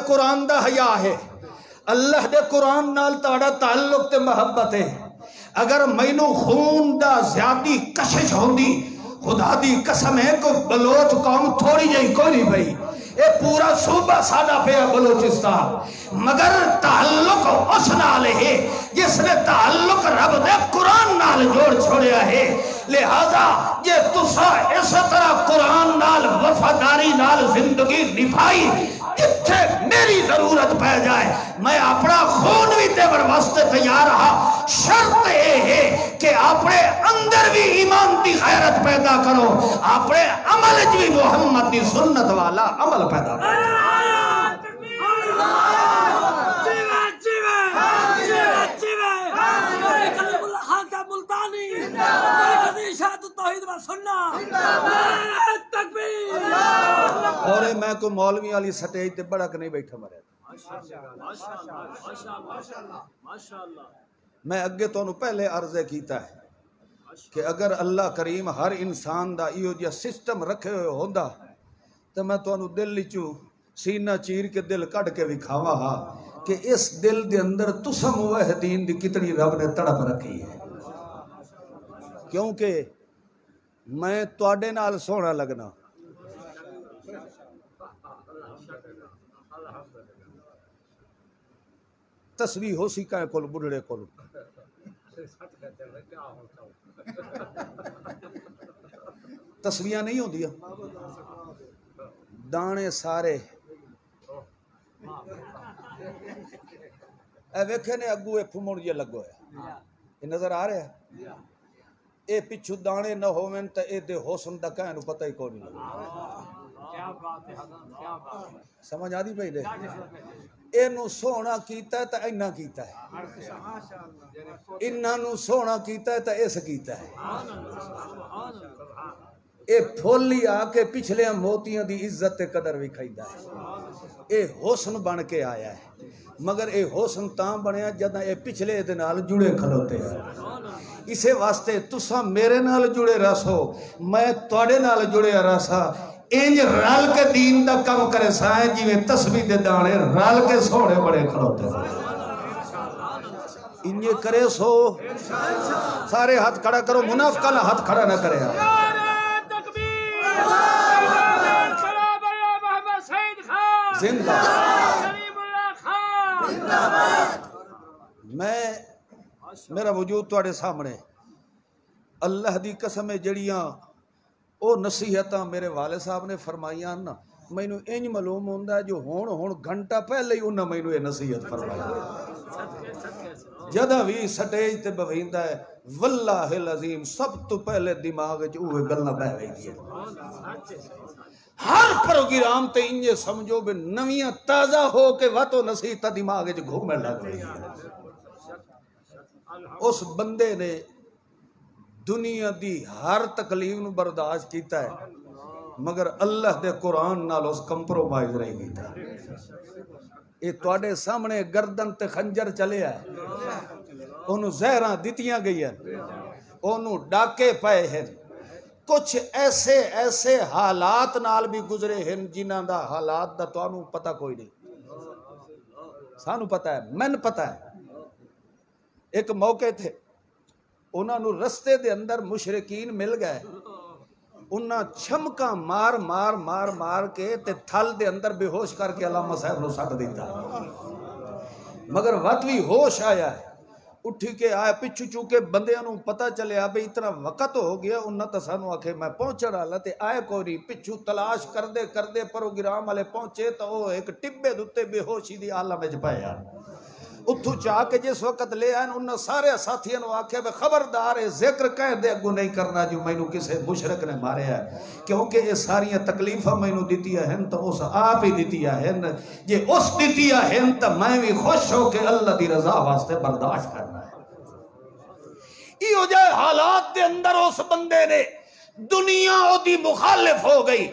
قرآن دا حیا ہے، اللہ دے قرآن نال تہاڈا تعلق تے محبت ہے۔ اگر مینو خون دا زیادی کشش ہوندی، خدا دی قسم ہے کو بلوچ قوم تھوڑی جہی کوئی نہیں بھئی، اے پورا صوبہ ساڈا پیا بلوچستان، مگر تعلق اس نال ہے جس نے تعلق رب دے قرآن نال جوڑ چھوڑیا ہے۔ لہذا یہ تسا اس طرح قرآن نال وفاداری نال زندگی نبھائی، جتھے میری ضرورت پہ جائے میں اپنا خون بھی دیور واسطے تیار رہا، شرط یہ ہے کہ اپنے اندر بھی ایمان دی غیرت پیدا کرو، اپنے عمل بھی محمد دی سنت والا عمل پیدا کرو۔ اور میں کو مولوی والی سٹیج تے بڑا کہ نہیں بیٹھا مرے، میں اگے تو پہلے عرض کیتا ہے کہ اگر اللہ کریم ہر انسان دا ایو جا سسٹم رکھے ہوئے ہوندا تو میں تو دل چوں سینہ چیر کے دل کٹ کے وکھاوا ہا کہ اس دل دے اندر تسا موحدین دی کتنی رب نے تڑپ رکھی ہے، کیونکہ میں تواڈے نال سونا لگنا، تسبیح ہو سی کائیں کول بڑھڑے کول، تسبیحاں نہیں ہوندیاں، دانے سارے اے ویکھے نے اگو اے پھمڑ جے لگو ہے، یہ نظر آ رہا ہے، اے پچھو دانے نہ ہوویں تے اے دے حسن دا کہیں نو پتہ ہی کوئی نہیں سمجھ آدھی پئی دے، اے نو سونا کیتا ہے تے اینا کیتا ہے، انہاں نو سونا کیتا ہے تے ایس کیتا ہے، اے پھولی آ کے پچھلے موتیاں دی عزت تے قدر وکھائیدا ہے، اے حسن بن کے آیا ہے، مگر اے حسن تاں بنیا جداں اے پچھلے دے نال جڑے کھلوتے ہیں، اسے واسطے تساں میرے نال جڑے رسو، میں تواڈے نال جڑے رسا، انج رل کے دین دا کم کرے سائیں جیویں تسبیح دے دانے رل کے سونے بڑے کھلوتے ہیں، انجے کرے سو سارے ہاتھ کھڑا کرو، منافقہ نہ ہاتھ کھڑا نہ کرے۔ زندہ میں میرا وجود تواڈے سامنے، اللہ دی قسم جڑیاں او نصیحتاں میرے والد صاحب نے فرمائیاں نا، مینو انج معلوم ہوندا ہے جو ہون گھنٹہ پہلے ہی انہاں مینو یہ نصیحت فرمائی، جدہ بھی سٹیج تے بویندا ہے واللہ العظیم سب تو پہلے دماغ وچ اوہ گلاں بہ ویندیاں، ہر پروگرام تے انجے سمجھو بے نویاں تازہ ہو کے واتو نصیحتاں دماغ وچ گھومنے لگ رہی ہیں۔ اس بندے نے دنیا دی ہر تکلیف نو برداشت کیتا ہے، مگر اللہ دے قرآن نال اس کمپرومائز رہی کیتا ہے۔ یہ تواڈے سامنے گردن تے خنجر چلے ہے، انہوں زہراں دتیاں گئی ہیں، انہوں ڈاکے پائے ہیں، کچھ ایسے حالات نال بھی گزرے ہیں جنہاں دا حالات دا تو انہوں پتہ کوئی نہیں، سانو پتہ ہے، من پتہ ہے۔ ایک موقع تھے انہاں نو رستے دے اندر مشرکین مل گئے، انہاں چھمکا مار کے تے تھل دے اندر بے ہوش کر کے علامہ صاحب نو سٹ دیتا، مگر وقت بھی ہوش آیا ہے، اٹھی کے آئے پچھو چونکہ بندے انہوں پتہ چلے آبے اتنا وقت ہو گیا، انہاں تسانو آکھے میں پہنچا رہا تے آئے کوئی نہیں، پچھو تلاش کردے پروگرام والے پہنچے تو وہ ایک ٹبے دوتے بے ہوشی دی عالم وچ پایا، اتھو چاہ کے جس وقت لے آئے انہوں سارے ساتھیاں نو آکھے بے خبردار ہے ذکر کہہ دے اگو نہیں کرنا جو میں نو کسے مشرک نے مارے ہے، کیونکہ یہ ساریاں تکلیفہ میں نو دیتیا ہیں تو اس آپ ہی دیتیا ہیں، یہ اس دیتیا ہیں تو میں بھی خوش ہو کہ اللہ دی رضا واسطے برداشت کرنا ہے۔ یہ ہو جائے حالات دے اندر اس بندے نے دنیا او دی مخالف ہو گئی،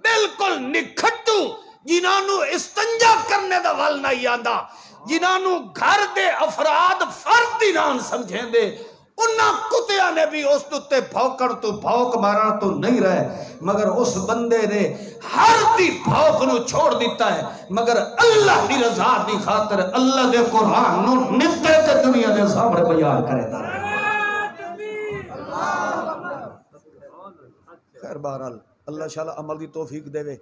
بالکل نکھٹو جنہوں استنجا کرنے دا ول نہیں آندا، جنہوں گھر دے افراد فرد نان سمجھیں دے، انہاں کتیاں نے بھی اس تے بھوکڑ تو بھوک مارا تو نہیں رہے، مگر اس بندے نے ہر دی بھوک نو چھوڑ دیتا ہے، مگر اللہ دی رضا دی خاطر اللہ دے قرآن نو نتے تے دنیا دے سامنے بیان کرے تا۔ خیر بہرحال اللہ شاءاللہ عمل دی توفیق دے وے،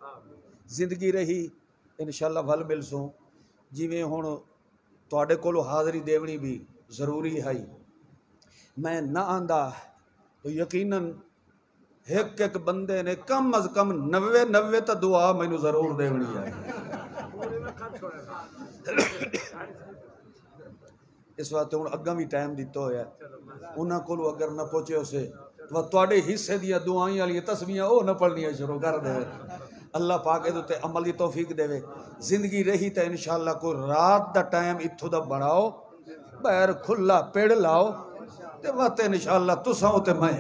زندگی رہی انشاءاللہ ول مل سوں، جی میں ہون تواڈے کولو حاضری دیونی بھی ضروری ہے، میں نہ آندا تو یقیناً ایک بندے نے کم از کم 90 تا دعا مینوں ضرور دیونی ہے۔ اس وقت ہوں اگاں بھی ٹائم دیتا ہوا ہے، انہاں کولو اگر نہ پہنچے اسے تو تواڈے حصے دیا دعائیں والی تسبیحاں او نہ پڑھنیاں شروع کر دے۔ اللہ پاک ادھر تے عمل دی توفیق دے وے، زندگی رہی تے انشاءاللہ کوئی رات دا ٹائم اتھو دا بڑھاؤ، باہر کھلا پیڑ لاؤ تے وقت انشاءاللہ تساں تے میں